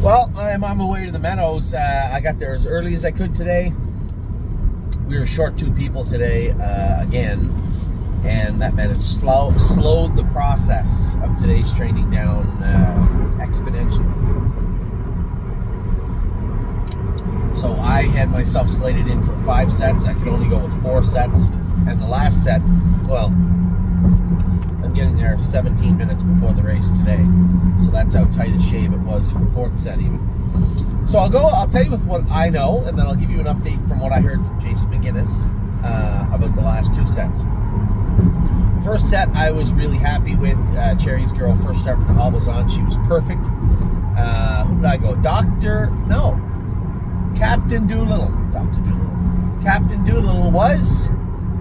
Well, I'm on my way to the Meadows. I got there as early as I could today. We were short 2 people today again, and that meant it slowed the process of today's training down exponentially. So I had myself slated in for 5 sets. I could only go with 4 sets, and the last set, well, I'm getting there 17 minutes before the race today. So that's how tight a shave it was for the 4th set even. So I'll tell you with what I know, and then I'll give you an update from what I heard from Jason McGinnis about the last 2 sets. First set I was really happy with. Cherry's girl first start with the hobbles on. She was perfect. Who did I go? Captain Doolittle. Captain Doolittle was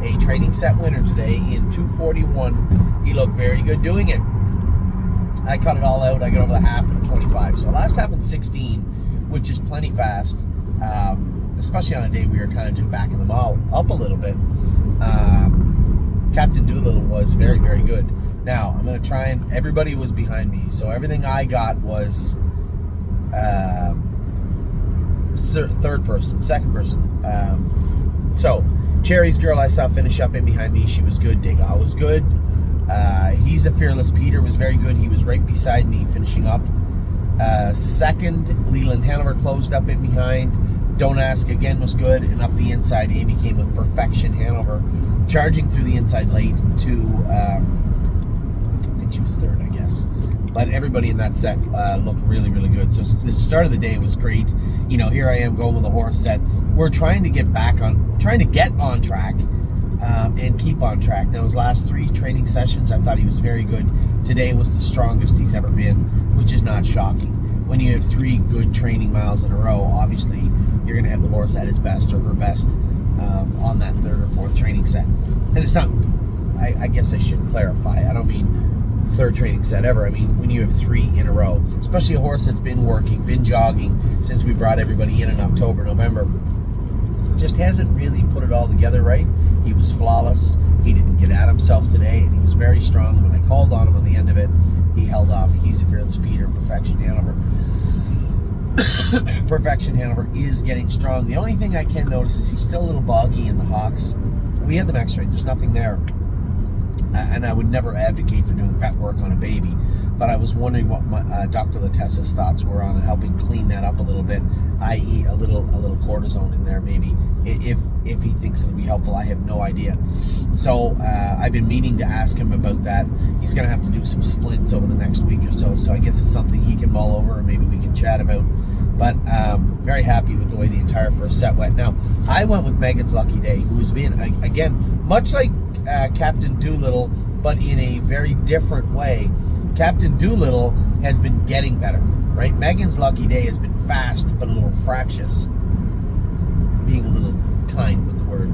a training set winner today in 2:41. He looked very good doing it. I cut it all out. I got over the half in 25. So last half in 16, which is plenty fast, especially on a day we were kind of just backing them all up a little bit. Captain Doolittle was very, very good. Now, I'm going to try and... Everybody was behind me, so everything I got was third person, second person. So, Cherry's girl I saw finish up in behind me. She was good. Degas was good. He's a Fearless Peter was very good. He was right beside me finishing up. Second, Leland Hanover closed up in behind. Don't Ask again was good. And up the inside, Amy came with Perfection Hanover, charging through the inside late to, I think she was third, I guess. But everybody in that set looked really, really good. So the start of the day was great. You know, here I am going with the horse set. We're trying to get on track and keep on track. Now, his last 3 training sessions, I thought he was very good. Today was the strongest he's ever been, which is not shocking. When you have 3 good training miles in a row, obviously you're going to have the horse at his best or her best on that 3rd or 4th training set. And it's not, I guess I should clarify, I don't mean 3rd training set ever. I mean, when you have 3 in a row, especially a horse that's been working, been jogging since we brought everybody in October, November, just hasn't really put it all together right. He was flawless. He didn't get at himself today, and he was very strong. When I called on him on the end of it, he held off. He's a Fearless Peter, Perfection Hanover. Perfection Hanover is getting strong. The only thing I can notice is he's still a little boggy in the hocks. We had them x-rayed. There's nothing there. And I would never advocate for doing vet work on a baby, but I was wondering what Dr. Latessa's thoughts were on it, helping clean that up a little bit, i.e. a little cortisone in there maybe, if he thinks it'll be helpful. I have no idea. So I've been meaning to ask him about that. He's going to have to do some splints over the next week or so, so I guess it's something he can mull over and maybe we can chat about. But very happy with the way the entire first set went. Now, I went with Megan's Lucky Day, who has been, again, much like Captain Doolittle, but in a very different way. Captain Doolittle has been getting better, right? Megan's Lucky Day has been fast, but a little fractious. Being a little kind with the word,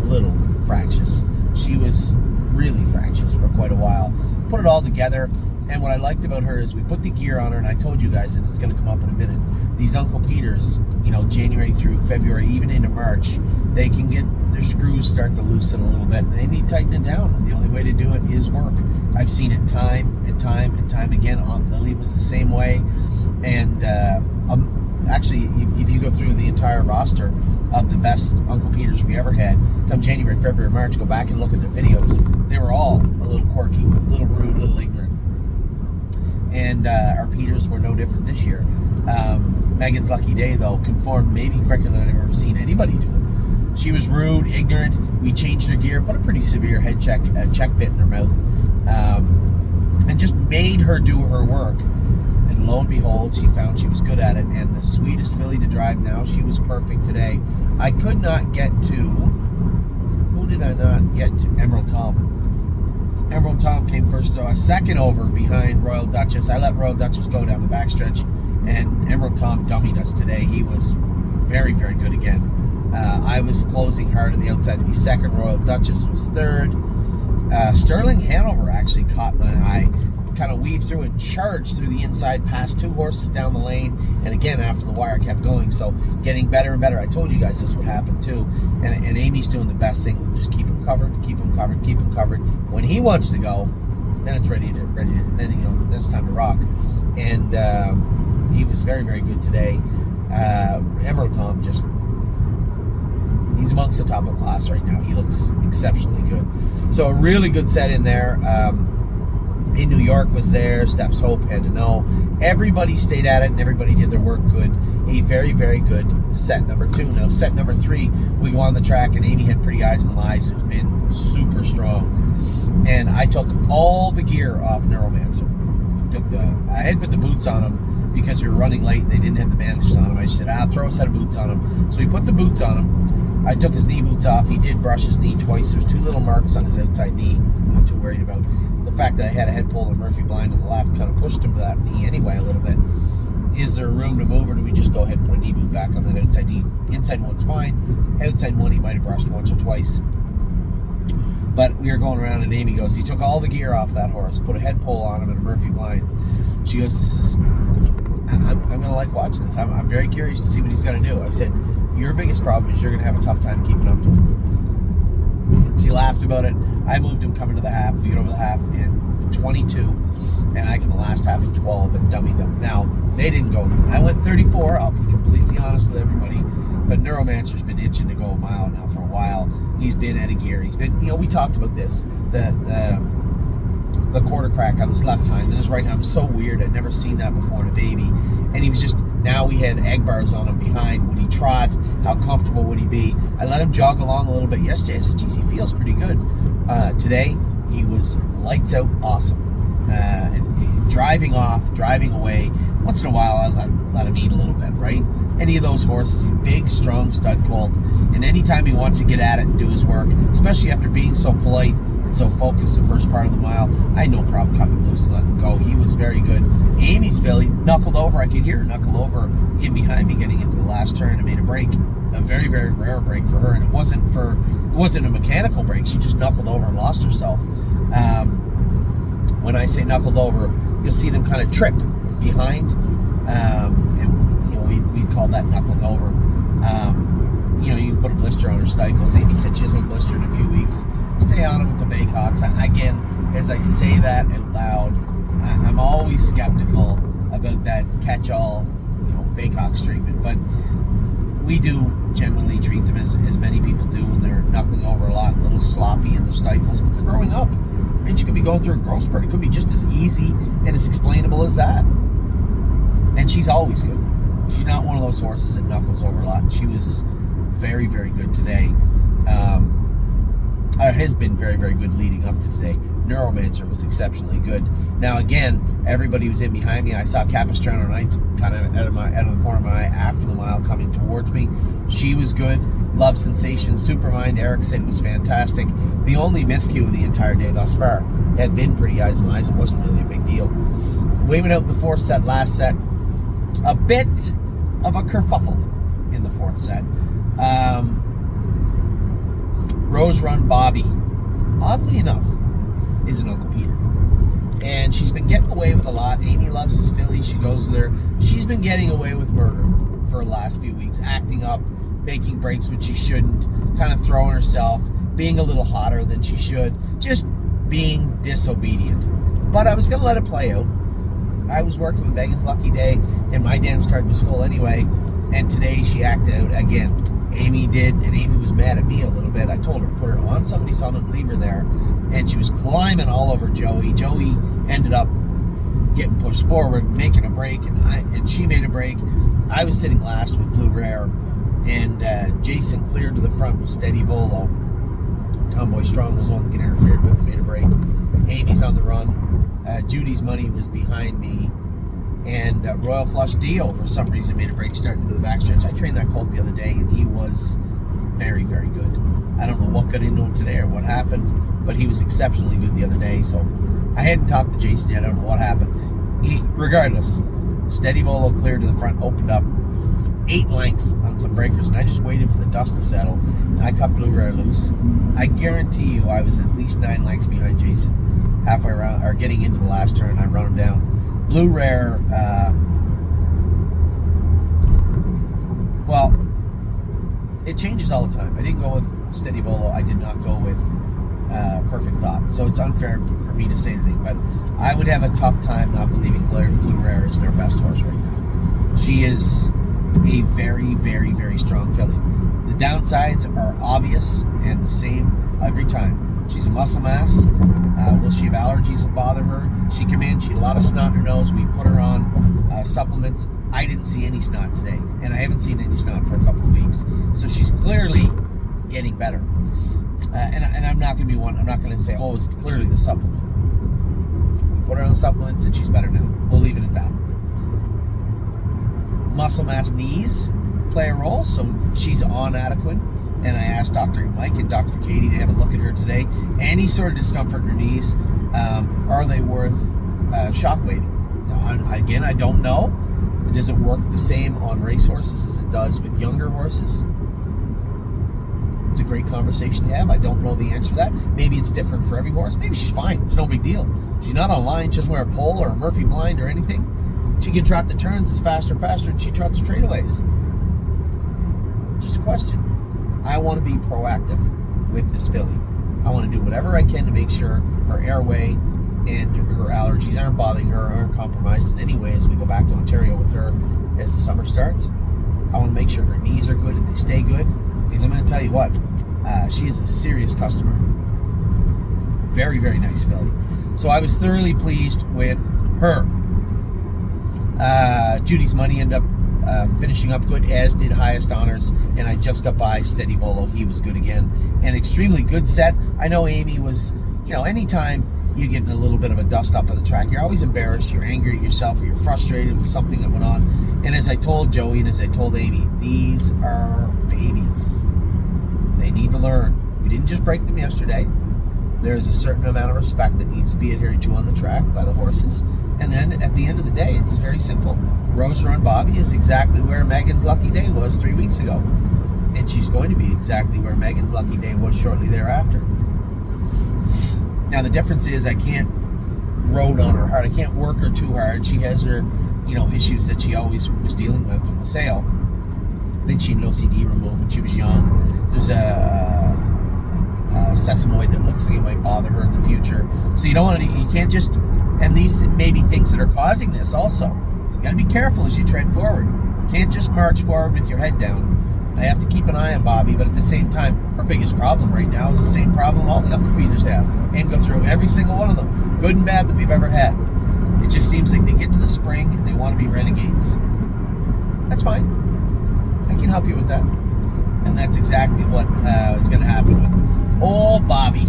a little fractious. She was really fractious for quite a while. Put it all together, and what I liked about her is we put the gear on her, and I told you guys, and it's going to come up in a minute, these Uncle Peters, you know, January through February, even into March, they can get their screws start to loosen a little bit, and they need tightening down, and the only way to do it is work. I've seen it time and time again. Aunt Lily was the same way, and actually, if you go through the entire roster of the best Uncle Peters we ever had, come January, February, March, go back and look at their videos. They were all a little quirky, a little rude, a little ignorant. And our Peters were no different this year. Megan's Lucky Day, though, conformed maybe quicker than I've ever seen anybody do it. She was rude, ignorant. We changed her gear, put a pretty severe head check bit in her mouth, and just made her do her work. And lo and behold, she found she was good at it, and the sweetest filly to drive now. She was perfect today. I could not get to... Who did I not get to? Emerald Tom. Emerald Tom came first, second over behind Royal Duchess. I let Royal Duchess go down the backstretch, and Emerald Tom dummied us today. He was very, very good again. I was closing hard on the outside to be second. Royal Duchess was third. Sterling Hanover actually caught my eye. Kind of weaved through and charged through the inside, past 2 horses down the lane, and again after the wire kept going, so getting better and better. I told you guys this would happen too, and Amy's doing the best thing. Just keep him covered, keep him covered, keep him covered. When he wants to go, then it's ready to then, you know, then it's time to rock. And he was very, very good today. Emerald Tom he's amongst the top of the class right now. He looks exceptionally good. So a really good set in there. In New York was there. Steph's Hope had to know. Everybody stayed at it and everybody did their work good. A very, very good set number 2. Now, set number 3, we go on the track and Amy had Pretty Eyes and Lies, who's been super strong. And I took all the gear off Neuromancer. I had put the boots on him because we were running late and they didn't have the bandages on him. I said, I'll throw a set of boots on him. So we put the boots on him. I took his knee boots off. He did brush his knee twice. There's 2 little marks on his outside knee. I'm not too worried about. The fact that I had a head pull and Murphy blind to the left kind of pushed him to that knee anyway a little bit. Is there room to move, or do we just go ahead and put a knee boot back on that outside knee? Inside one's fine. Outside one he might have brushed once or twice. But we were going around and Amy goes, he took all the gear off that horse, put a head pull on him and a Murphy blind. She goes, I'm going to like watching this. I'm very curious to see what he's going to do. I said, your biggest problem is you're going to have a tough time keeping up to him. She laughed about it. I moved him coming to the half. We get over the half in 22, and I can the last half in 12 and dummy them. Now, they didn't go. I went 34. I'll be completely honest with everybody. But Neuromancer's been itching to go a mile now for a while. He's been out of gear. He's been, we talked about this. The quarter crack on his left hind and his right hind was so weird. I'd never seen that before in a baby. And he was just, now we had egg bars on him behind. Would he trot? How comfortable would he be? I let him jog along a little bit yesterday. I said, geez, he feels pretty good. Today, he was lights out awesome. And driving off, driving away. Once in a while, I let him eat a little bit, right? Any of those horses, a big, strong stud colt. And anytime he wants to get at it and do his work, especially after being so polite and so focused the first part of the mile, I had no problem cutting him loose and letting him go. He was very good. Amy's filly knuckled over. I could hear her knuckle over in behind me getting into the last turn and made a break. A very, very rare break for her. And it wasn't a mechanical break. She just knuckled over and lost herself. When I say knuckled over, you'll see them kind of trip behind. We'd call that knuckling over. You put a blister on her stifles. Amy said she hasn't been blistered in a few weeks. Stay on them with the Baycocks. Again, as I say that out loud, I'm always skeptical about that catch-all, Baycocks treatment. But we do generally treat them as many people do when they're knuckling over a lot, a little sloppy in their stifles, but they're growing up. She could be going through a growth spurt. It could be just as easy and as explainable as that. And she's always good. She's not one of those horses that knuckles over a lot. And she was very, very good today. Has been very, very good leading up to today. Neuromancer was exceptionally good. Now, again, everybody was in behind me. I saw Capistrano Knights kind of out of the corner of my eye after the mile coming towards me. She was good. Love Sensation, Supermind, Eric said it was fantastic. The only miscue of the entire day thus far had been Pretty Eyes and Lies. It wasn't really a big deal. We went out in the fourth set, last set. A bit of a kerfuffle in the fourth set. Rose Run Bobby, oddly enough, is an Uncle Peter. And she's been getting away with a lot. Amy loves his filly. She goes there. She's been getting away with murder for the last few weeks, acting up, making breaks when she shouldn't, kind of throwing herself, being a little hotter than she should, just being disobedient. But I was going to let it play out. I was working with Megan's Lucky Day, and my dance card was full anyway, and today she acted out again. Amy did, and Amy was mad at me a little bit. I told her, put her on somebody's helmet and leave her there, and she was climbing all over Joey. Joey ended up getting pushed forward, making a break, and she made a break. I was sitting last with Blue Rare, and Jason cleared to the front with Steady Volo. Tomboy Strong was the one that get interfered with and made a break. Amy's on the run. Judy's Money was behind me, and Royal Flush Dio for some reason made a break starting into the backstretch. I trained that colt the other day, and he was very, very good. I don't know what got into him today or what happened, but he was exceptionally good the other day. So I hadn't talked to Jason yet. I don't know what happened. Regardless, Steady Volo cleared to the front, opened up 8 lengths on some breakers, and I just waited for the dust to settle, and I cut Blue Rare loose. I guarantee you I was at least 9 lengths behind Jason. Halfway around, or getting into the last turn, I run him down. Blue Rare, well, it changes all the time. I didn't go with Steady Volo. I did not go with Perfect Thought. So it's unfair for me to say anything, but I would have a tough time not believing Blue Rare is their best horse right now. She is a very, very, very strong filly. The downsides are obvious and the same every time. She's a muscle mass. Will she have allergies that bother her? She came in, she had a lot of snot in her nose. We put her on supplements. I didn't see any snot today, and I haven't seen any snot for a couple of weeks. So she's clearly getting better. And I'm not going to be one. I'm not going to say, oh, it's clearly the supplement. We put her on the supplements, and she's better now. We'll leave it at that. Muscle mass knees play a role, so she's on adequate. And I asked Dr. Mike and Dr. Katie to have a look at her today. Any sort of discomfort in her knees, are they worth shock waving? Now, again, I don't know. Does it work the same on racehorses as it does with younger horses? It's a great conversation to have. I don't know the answer to that. Maybe it's different for every horse. Maybe she's fine. It's no big deal. She's not online. She doesn't wear a pole or a Murphy blind or anything. She can trot the turns as faster and she trots straightaways. Just a question. I want to be proactive with this filly. I want to do whatever I can to make sure her airway and her allergies aren't bothering her, aren't compromised in any way as we go back to Ontario with her as the summer starts. I want to make sure her knees are good and they stay good. Because I'm going to tell you what, she is a serious customer. Very, very nice filly. So I was thoroughly pleased with her. Judy's Money ended up finishing up good, as did Highest Honors, and I just got by Steady Volo. He was good again. An extremely good set. I know Amy was, anytime you're getting a little bit of a dust up on the track, you're always embarrassed, you're angry at yourself, or you're frustrated with something that went on. And as I told Joey and as I told Amy, these are babies. They need to learn. We didn't just break them yesterday. There's a certain amount of respect that needs to be adhered to on the track by the horses. And then at the end of the day, it's very simple. Rose Run Bobby is exactly where Megan's Lucky Day was 3 weeks ago. And she's going to be exactly where Megan's Lucky Day was shortly thereafter. Now the difference is I can't road on her hard. I can't work her too hard. She has her, issues that she always was dealing with from the sale. I think she had an OCD removed when she was young. There's a sesamoid that looks like it might bother her in the future. So you can't just, and these may be things that are causing this also. So you got to be careful as you tread forward. You can't just march forward with your head down. I have to keep an eye on Bobby, but at the same time, her biggest problem right now is the same problem all the young competitors have, and go through every single one of them, good and bad, that we've ever had. It just seems like they get to the spring and they want to be renegades. That's fine. I can help you with that. And that's exactly what is going to happen with old Bobby.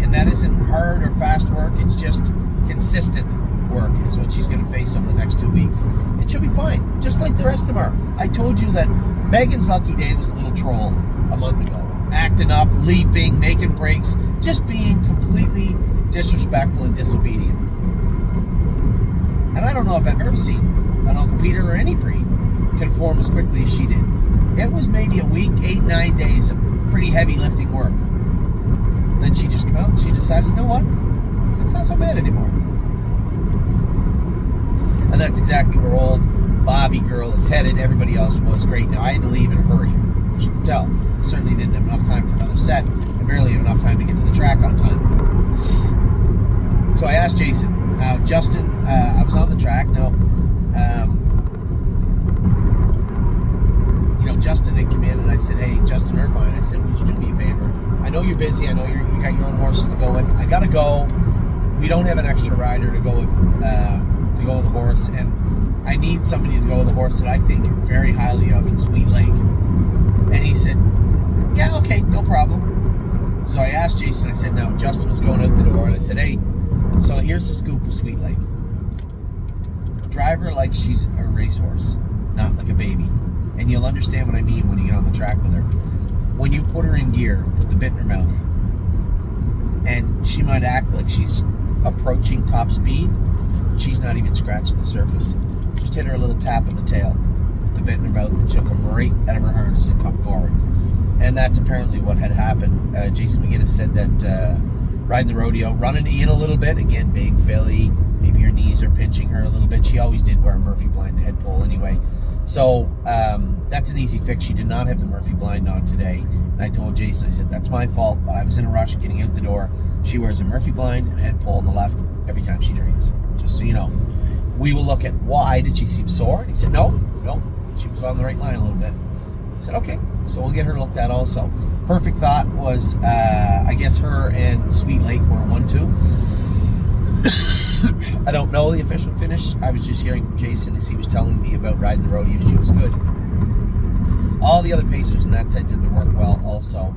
And that isn't hard or fast work. It's just consistent work is what she's going to face over the next 2 weeks. And she'll be fine, just like the rest of them are. I told you that Megan's Lucky Day was a little troll a month ago. Acting up, leaping, making breaks, just being completely disrespectful and disobedient. And I don't know if I've ever seen an Uncle Peter or any breed conform as quickly as she did. It was maybe a week, 8-9 days of pretty heavy lifting work. Then she just came out and she decided, you know what? It's not so bad anymore. And that's exactly where old Bobby girl is headed. Everybody else was great. Now, I had to leave in a hurry, as you can tell. Certainly didn't have enough time for another set. I barely have enough time to get to the track on time. So I asked Jason. Now, Justin, I was on the track. Now, Justin had come in and I said, hey, Justin Irvine, I said, would you do me a favor? I know you're busy. I know you got your own horses to go with. I got to go. We don't have an extra rider to go with the horse, and I need somebody to go with the horse that I think very highly of in Sweet Lake. And he said, yeah, okay, no problem. So I asked Jason, I said, now, Justin was going out the door, and I said, hey, so here's the scoop with Sweet Lake. Drive her like she's a racehorse, not like a baby. And you'll understand what I mean when you get on the track with her. When you put her in gear, put the bit in her mouth, and she might act like she's approaching top speed, she's not even scratching the surface. Just hit her a little tap on the tail with the bit in her mouth, and she'll come right out of her harness and come forward. And that's apparently what had happened. Jason McGinnis said that riding the rodeo, running in a little bit, again, big filly, maybe her knees are pinching her a little bit. She always did wear a Murphy blind head pole anyway. So that's an easy fix. She did not have the Murphy blind on today. And I told Jason, I said, that's my fault. I was in a rush getting out the door. She wears a Murphy blind and head pole on the left every time she trains, just so you know. we will look at why did she seem sore. And he said, no, she was on the right line a little bit. I said, okay, so we'll get her looked at also. Perfect Thought was, I guess her and Sweet Lake were 1-2. I don't know the official finish. I was just hearing from Jason as he was telling me about riding the rodeo. She was good. All the other pacers in that set did their work well also.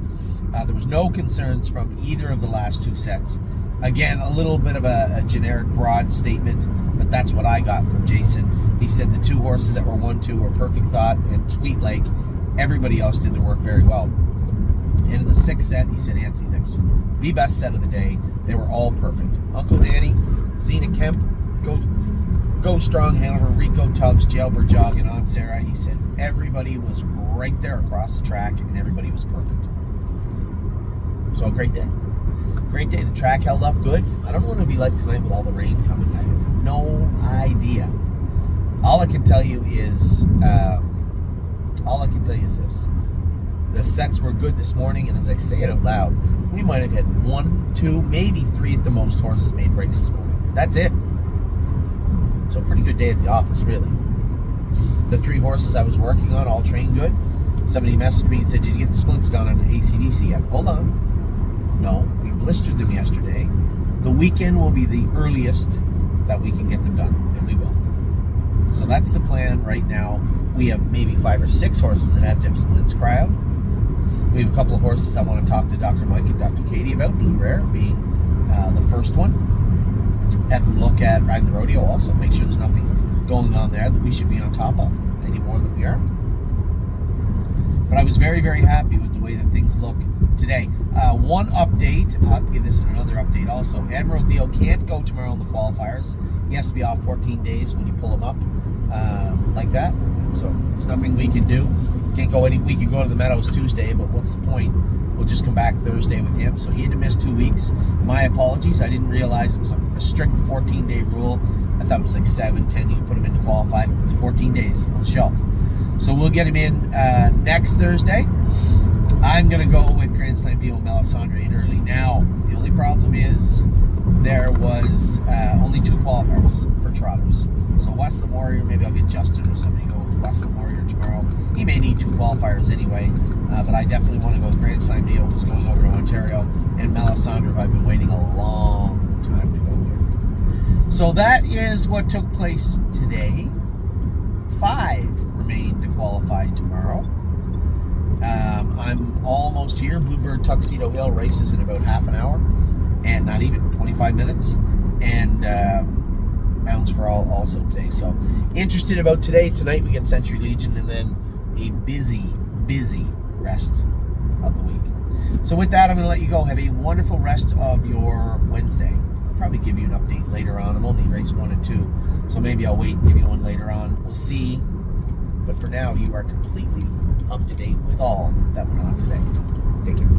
There was no concerns from either of the last 2 sets. Again, a little bit of a generic broad statement, but that's what I got from Jason. He said the 2 horses that were 1-2 were Perfect Thought and Sweet Lake. Everybody else did their work very well. And in the 6th set, he said, Anthony, that was the best set of the day. They were all perfect. Uncle Danny, Zena Kemp, Go Strong, Hanover, Rico Tubbs, Jailbird Jog, and Aunt Sarah. He said everybody was right there across the track, and everybody was perfect. So a great day. Great day. The track held up good. I don't know what it'll be like tonight with all the rain coming. I have no idea. All I can tell you is this. The sets were good this morning, and as I say it out loud, we might have had 1, 2, maybe 3 at the most horses made breaks this morning. That's it. So a pretty good day at the office, really. The 3 horses I was working on all trained good. Somebody messaged me and said, did you get the splints done on an ACDC yet? Hold on. No, we blistered them yesterday. The weekend will be the earliest that we can get them done, and we will. So that's the plan right now. We have maybe 5 or 6 horses that have to have splints cryoed. We have a couple of horses I want to talk to Dr. Mike and Dr. Katie about, Blue Rare being the first one. Have them look at riding the rodeo also, make sure there's nothing going on there that we should be on top of any more than we are. But I was very, very happy with the way that things look today. One update, I'll have to give this in another update also. Admiral Deal can't go tomorrow in the qualifiers. He has to be off 14 days when you pull him up like that. So there's nothing we can do. Can't go we could go to the Meadows Tuesday, but what's the point? We'll just come back Thursday with him. So he had to miss 2 weeks. My apologies. I didn't realize it was a strict 14-day rule. I thought it was like 7, 10. You could put him into qualify. It's 14 days on the shelf. So we'll get him in next Thursday. I'm going to go with Grand Slam Deal with Melisandre in early. Now, the only problem is there was only 2 qualifiers for trotters. So Westland Warrior, maybe I'll get Justin or somebody to go with Westland Warrior tomorrow. He may need 2 qualifiers anyway, but I definitely want to go with Grand Slam Deal, who's going over to Ontario, and Melisandre, who I've been waiting a long time to go with. So that is what took place today. 5 remain to qualify tomorrow. I'm almost here. Bluebird Tuxedo Hill races in about half an hour, and not even 25 minutes. And Mounds for All also today. So interested about today. Tonight we get Century Legion, and then a busy rest of the week. So with that, I'm going to let you go. Have a wonderful rest of your Wednesday. I'll probably give you an update later on. I'm only race 1 and 2, so maybe I'll wait and give you one later on. We'll see. But for now, you are completely up to date with all that went on today. Take care.